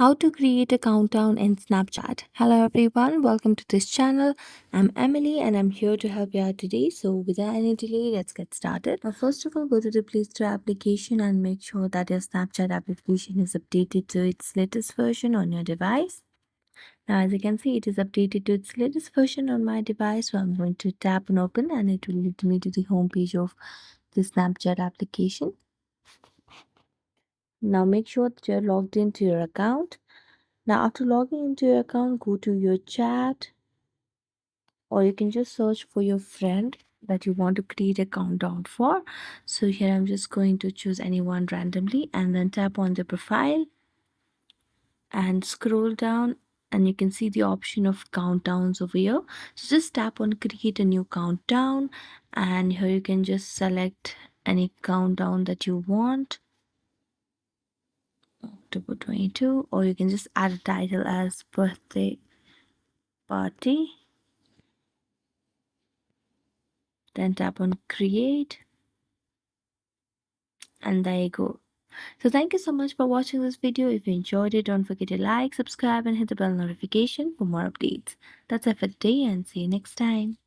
How to create a countdown in Snapchat. Hello everyone, welcome to this channel. I'm Emily and I'm here to help you out today. So without any delay, let's get started. Now first of all, go to the Play Store application and make sure that your Snapchat application is updated to its latest version on your device. Now as you can see, it is updated to its latest version on my device. So I'm going to tap on open and it will lead me to the home page of the Snapchat application. Now make sure that you're logged into your account. Now, after logging into your account, go to your chat, or you can just search for your friend that you want to create a countdown for. So, here I'm just going to choose anyone randomly and then tap on the profile and scroll down, and you can see the option of countdowns over here. So, just tap on create a new countdown, and here you can just select any countdown that you want. October 22, or you can just add a title as birthday party. Then tap on create, and there you go. So thank you so much for watching this video. If you enjoyed it, don't forget to like, subscribe and hit the bell notification for more updates. That's it for today and see you next time.